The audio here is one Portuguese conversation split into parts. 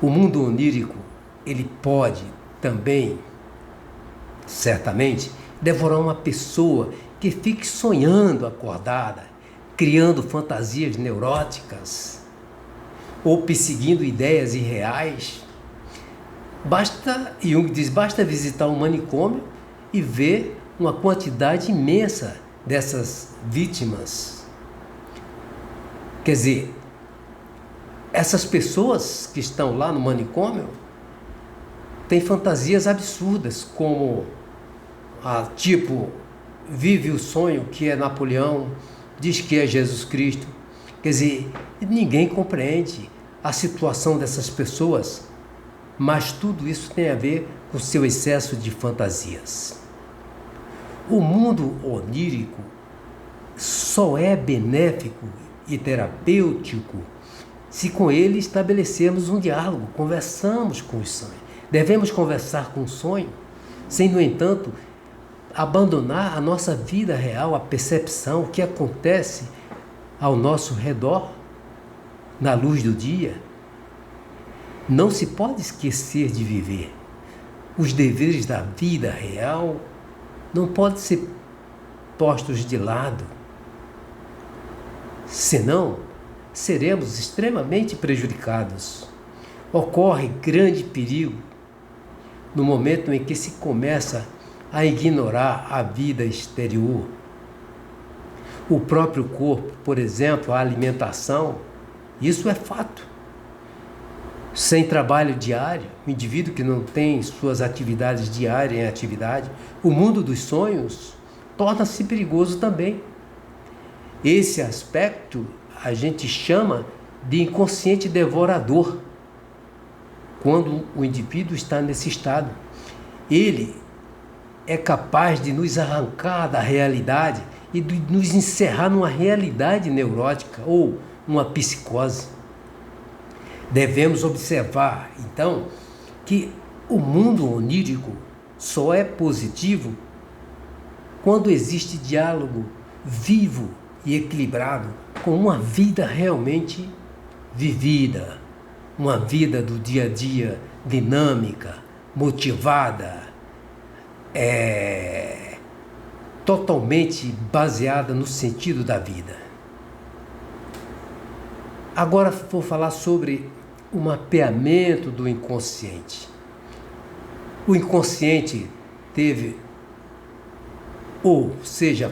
O mundo onírico, ele pode também, certamente, devorar uma pessoa que fique sonhando acordada, criando fantasias neuróticas ou perseguindo ideias irreais. Jung diz, basta visitar um manicômio e ver uma quantidade imensa dessas vítimas. Quer dizer, essas pessoas que estão lá no manicômio têm fantasias absurdas, como tipo, vive o sonho que é Napoleão, diz que é Jesus Cristo. Quer dizer, ninguém compreende a situação dessas pessoas, mas tudo isso tem a ver com o seu excesso de fantasias. O mundo onírico só é benéfico e terapêutico se com ele estabelecemos um diálogo, conversamos com os sonhos. Devemos conversar com o sonho, sem, no entanto, abandonar a nossa vida real, a percepção, o que acontece ao nosso redor, na luz do dia. Não se pode esquecer de viver. Os deveres da vida real não podem ser postos de lado, senão seremos extremamente prejudicados. Ocorre grande perigo no momento em que se começa a ignorar a vida exterior. O próprio corpo, por exemplo, a alimentação, isso é fato. Sem trabalho diário, o indivíduo que não tem suas atividades diárias em atividade, o mundo dos sonhos torna-se perigoso também. Esse aspecto a gente chama de inconsciente devorador, quando o indivíduo está nesse estado. Ele é capaz de nos arrancar da realidade e de nos encerrar numa realidade neurótica ou uma psicose. Devemos observar, então, que o mundo onírico só é positivo quando existe diálogo vivo e equilibrado com uma vida realmente vivida, uma vida do dia a dia dinâmica, motivada, totalmente baseada no sentido da vida. Agora vou falar sobre o mapeamento do inconsciente. O inconsciente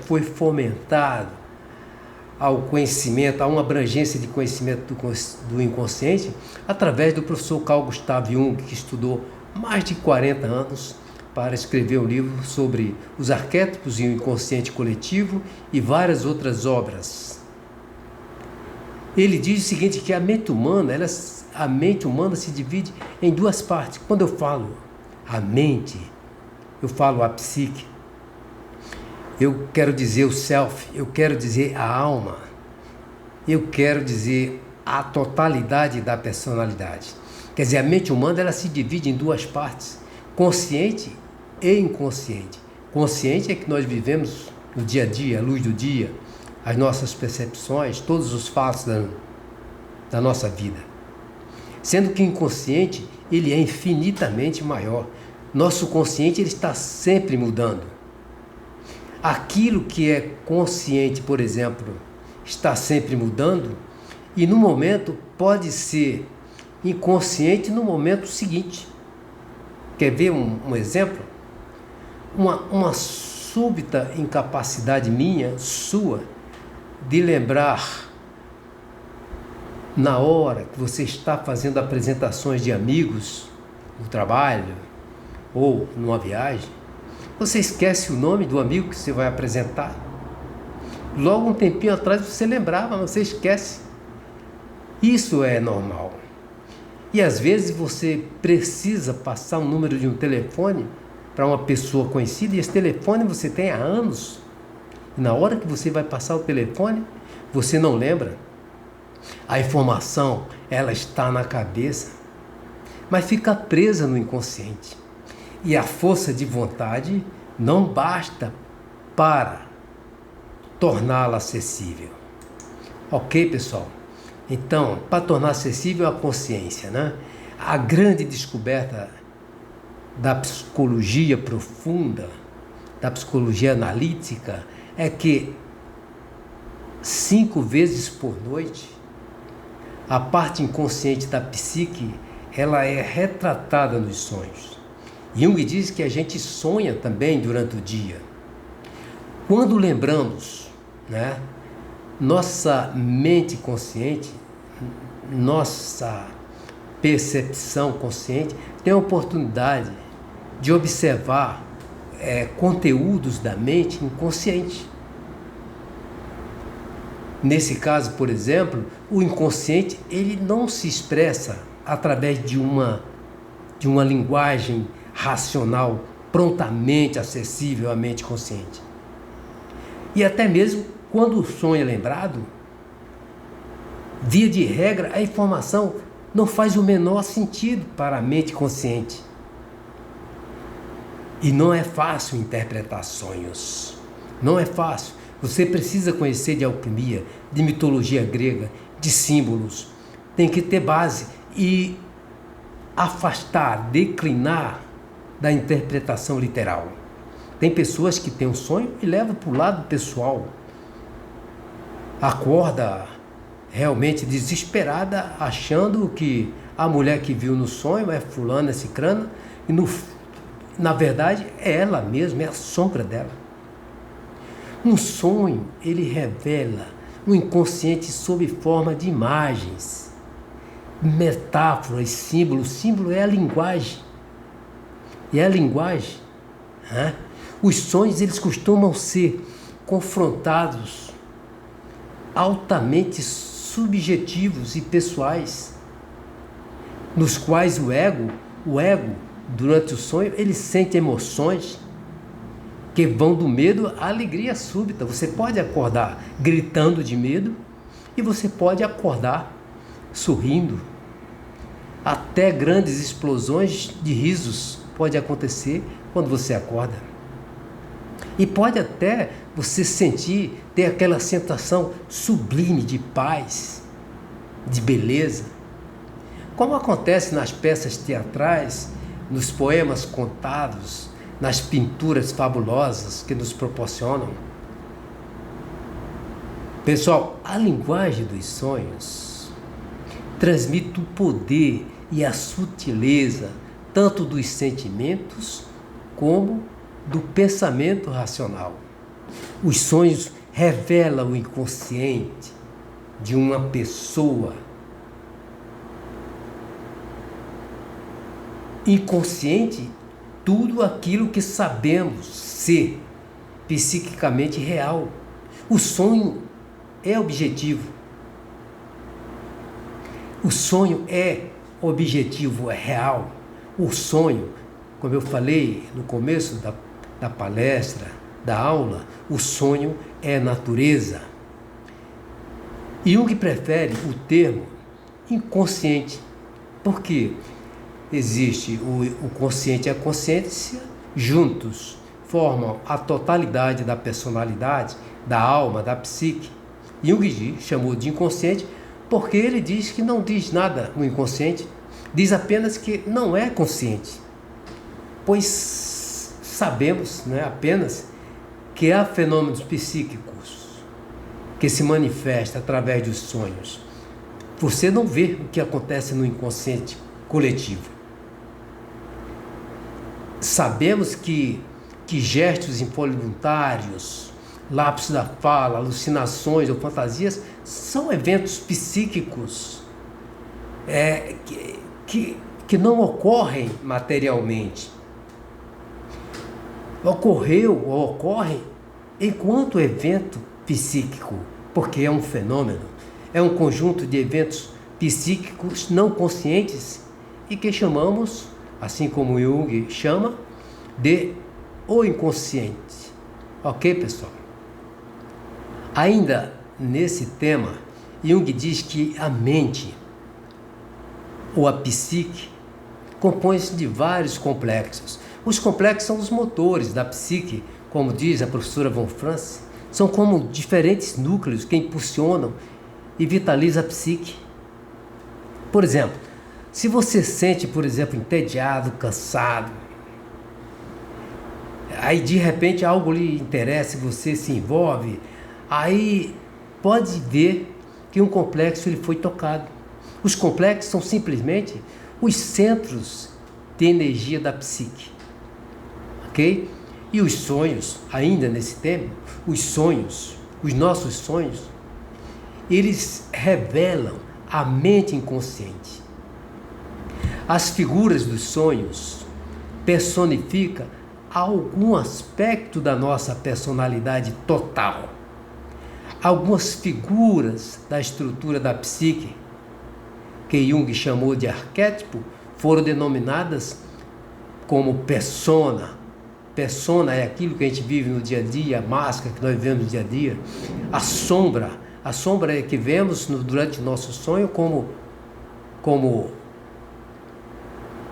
foi fomentado ao conhecimento, a uma abrangência de conhecimento do inconsciente, através do professor Carl Gustav Jung, que estudou mais de 40 anos para escrever um livro sobre os arquétipos e o inconsciente coletivo e várias outras obras. Ele diz o seguinte, que a mente humana se divide em duas partes. Quando eu falo a mente, eu falo a psique. Eu quero dizer o self, eu quero dizer a alma, eu quero dizer a totalidade da personalidade. Quer dizer, a mente humana ela se divide em duas partes, consciente e inconsciente. Consciente é que nós vivemos no dia a dia, a luz do dia, as nossas percepções, todos os fatos da nossa vida. Sendo que o inconsciente ele é infinitamente maior. Nosso consciente ele está sempre mudando. Aquilo que é consciente, por exemplo, está sempre mudando e no momento pode ser inconsciente no momento seguinte. Quer ver um exemplo? Uma súbita incapacidade minha, sua, de lembrar na hora que você está fazendo apresentações de amigos no trabalho ou numa viagem, você esquece o nome do amigo que você vai apresentar. Logo um tempinho atrás você lembrava, mas você esquece. Isso é normal. E às vezes você precisa passar o número de um telefone para uma pessoa conhecida e esse telefone você tem há anos. E na hora que você vai passar o telefone, você não lembra. A informação, ela está na cabeça, mas fica presa no inconsciente. E a força de vontade não basta para torná-la acessível. Ok, pessoal? Então, para tornar acessível a consciência, né? A grande descoberta da psicologia profunda, da psicologia analítica, é que 5 vezes por noite, a parte inconsciente da psique, ela é retratada nos sonhos. Jung diz que a gente sonha também durante o dia. Quando lembramos, né, nossa mente consciente, nossa percepção consciente tem a oportunidade de observar conteúdos da mente inconsciente. Nesse caso, por exemplo, o inconsciente ele não se expressa através de uma linguagem racional prontamente acessível à mente consciente. E até mesmo quando o sonho é lembrado, via de regra, a informação não faz o menor sentido para a mente consciente. E não é fácil interpretar sonhos. Não é fácil. Você precisa conhecer de alquimia, de mitologia grega, de símbolos. Tem que ter base e afastar, declinar da interpretação literal. Tem pessoas que têm um sonho e levam para o lado pessoal. Acorda realmente desesperada, achando que a mulher que viu no sonho é fulana, é cicrana, e na verdade é ela mesma, é a sombra dela. Um sonho, ele revela o inconsciente sob forma de imagens, metáforas, símbolos. Símbolo é a linguagem. E a linguagem, os sonhos, eles costumam ser confrontados altamente subjetivos e pessoais, nos quais o ego, durante o sonho, ele sente emoções que vão do medo à alegria súbita. Você pode acordar gritando de medo e você pode acordar sorrindo. Até grandes explosões de risos pode acontecer quando você acorda. E pode até você ter aquela sensação sublime de paz, de beleza, como acontece nas peças teatrais, nos poemas contados, nas pinturas fabulosas que nos proporcionam. Pessoal, a linguagem dos sonhos transmite o poder e a sutileza tanto dos sentimentos como do pensamento racional. Os sonhos revelam o inconsciente de uma pessoa. Inconsciente, tudo aquilo que sabemos ser psiquicamente real. O sonho é objetivo. O sonho é objetivo, é real. O sonho, como eu falei no começo da palestra, da aula, o sonho é natureza. Jung prefere o termo inconsciente, porque existe o consciente e a consciência juntos, formam a totalidade da personalidade, da alma, da psique. Jung chamou de inconsciente porque ele diz que não diz nada no inconsciente, diz apenas que não é consciente, pois sabemos, apenas que há fenômenos psíquicos que se manifestam através dos sonhos. Você não vê o que acontece no inconsciente coletivo. Sabemos que gestos involuntários, lapsos da fala, alucinações ou fantasias são eventos psíquicos que não ocorrem materialmente. Ocorreu ou ocorre enquanto evento psíquico, porque é um fenômeno, é um conjunto de eventos psíquicos não conscientes e que chamamos, assim como Jung chama, de o inconsciente. Ok, pessoal? Ainda nesse tema, Jung diz que a mente, ou a psique, compõe-se de vários complexos. Os complexos são os motores da psique, como diz a professora Von Franz, são como diferentes núcleos que impulsionam e vitalizam a psique. Por exemplo, Se você sente, por exemplo, entediado, cansado, aí de repente algo lhe interessa e você se envolve, aí pode ver que um complexo ele foi tocado. Os complexos são simplesmente os centros de energia da psique, ok? E os sonhos, ainda nesse tempo, os sonhos, os nossos sonhos, eles revelam a mente inconsciente. As figuras dos sonhos personificam algum aspecto da nossa personalidade total. Algumas figuras da estrutura da psique, que Jung chamou de arquétipo, foram denominadas como persona. Persona é aquilo que a gente vive no dia a dia, a máscara que nós vivemos no dia a dia. A sombra é que vemos durante o nosso sonho como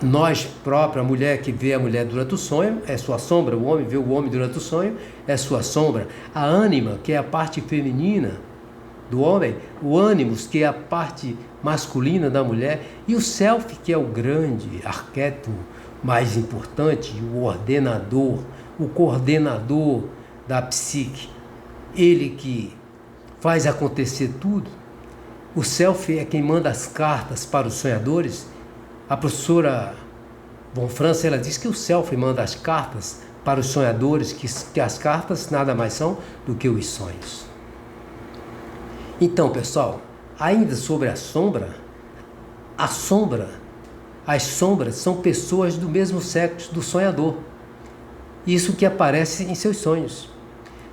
nós próprios, a mulher que vê a mulher durante o sonho é sua sombra, o homem vê o homem durante o sonho é sua sombra. A ânima, que é a parte feminina do homem, o ânimos, que é a parte masculina da mulher, e o self, que é o grande arquétipo mais importante, o ordenador, o coordenador da psique, ele que faz acontecer tudo. O self é quem manda as cartas para os sonhadores. A professora Von Franz, ela diz que o self manda as cartas para os sonhadores, que as cartas nada mais são do que os sonhos. Então, pessoal, ainda sobre as sombras são pessoas do mesmo sexo do sonhador. Isso que aparece em seus sonhos.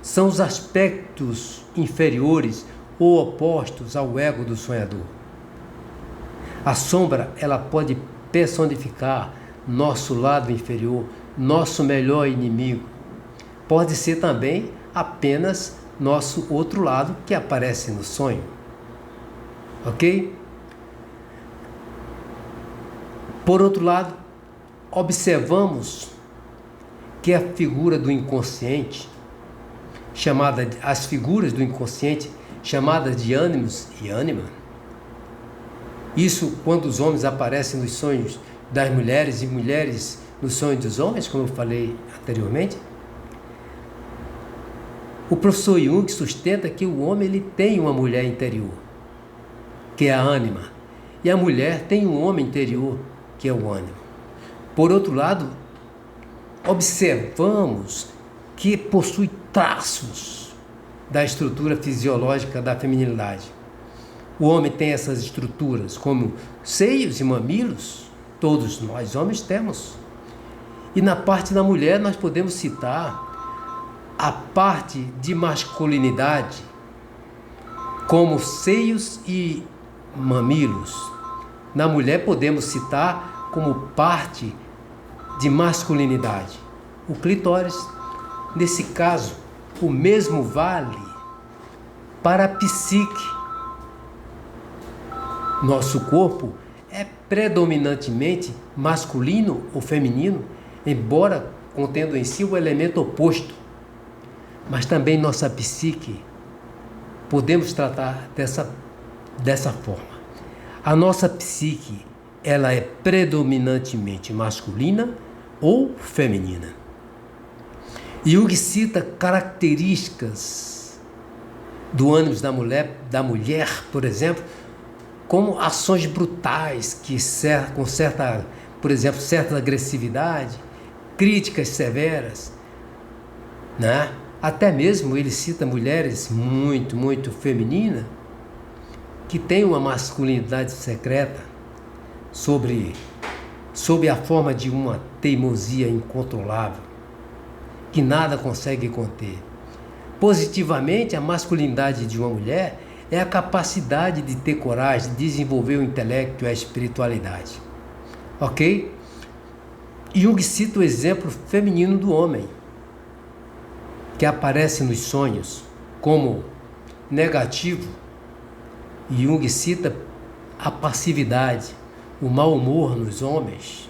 São os aspectos inferiores ou opostos ao ego do sonhador. A sombra, ela pode personificar nosso lado inferior, nosso melhor inimigo. Pode ser também apenas nosso outro lado que aparece no sonho. Ok? Por outro lado, observamos que a figura do inconsciente, as figuras do inconsciente, chamadas de ânimos e ânima, isso quando os homens aparecem nos sonhos das mulheres e mulheres nos sonhos dos homens, como eu falei anteriormente, o professor Jung sustenta que o homem ele tem uma mulher interior, que é a ânima, e a mulher tem um homem interior, que é o ânimo. Por outro lado, observamos que possui traços da estrutura fisiológica da feminilidade. O homem tem essas estruturas, como seios e mamilos, todos nós homens temos. E na parte da mulher nós podemos citar a parte de masculinidade, como seios e mamilos. Na mulher podemos citar como parte de masculinidade o clitóris. Nesse caso, o mesmo vale para a psique. Nosso corpo é predominantemente masculino ou feminino, embora contendo em si o elemento oposto. Mas também nossa psique podemos tratar dessa forma. A nossa psique, ela é predominantemente masculina ou feminina. Jung cita características do ânimo da mulher, por exemplo, como ações brutais com certa, por exemplo, certa agressividade, críticas severas, né? Até mesmo ele cita mulheres muito, muito femininas que têm uma masculinidade secreta sob a forma de uma teimosia incontrolável que nada consegue conter. Positivamente, a masculinidade de uma mulher é a capacidade de ter coragem, de desenvolver o intelecto e a espiritualidade. Ok? Jung cita o exemplo feminino do homem, que aparece nos sonhos como negativo. Jung cita a passividade, o mau humor nos homens.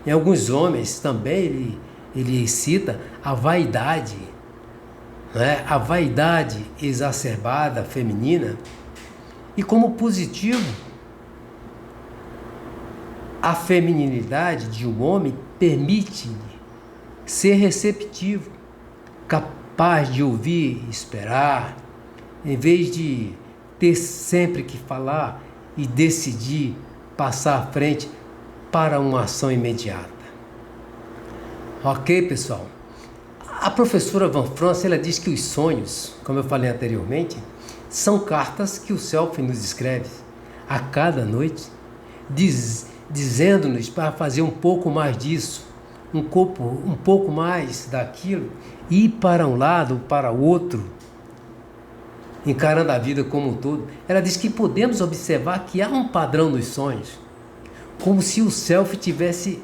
Em alguns homens também ele cita a vaidade, né? A vaidade exacerbada feminina. E como positivo, A feminilidade de um homem permite-lhe ser receptivo, capaz de ouvir e esperar, em vez de ter sempre que falar e decidir passar à frente para uma ação imediata. Ok, pessoal? A professora Van Franz, ela diz que os sonhos, como eu falei anteriormente, são cartas que o Self nos escreve a cada noite, dizendo-nos para fazer um pouco mais disso, um pouco mais daquilo, ir para um lado ou para o outro, encarando a vida como um todo. Ela diz que podemos observar que há um padrão nos sonhos, como se o Self tivesse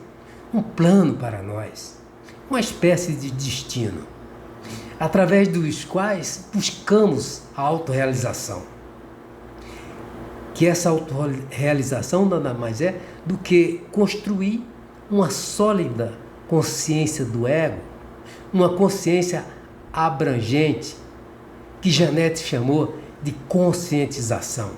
um plano para nós, uma espécie de destino, através dos quais buscamos a autorrealização. Que essa autorrealização nada mais é do que construir uma sólida consciência do ego, uma consciência abrangente, que Janete chamou de conscientização.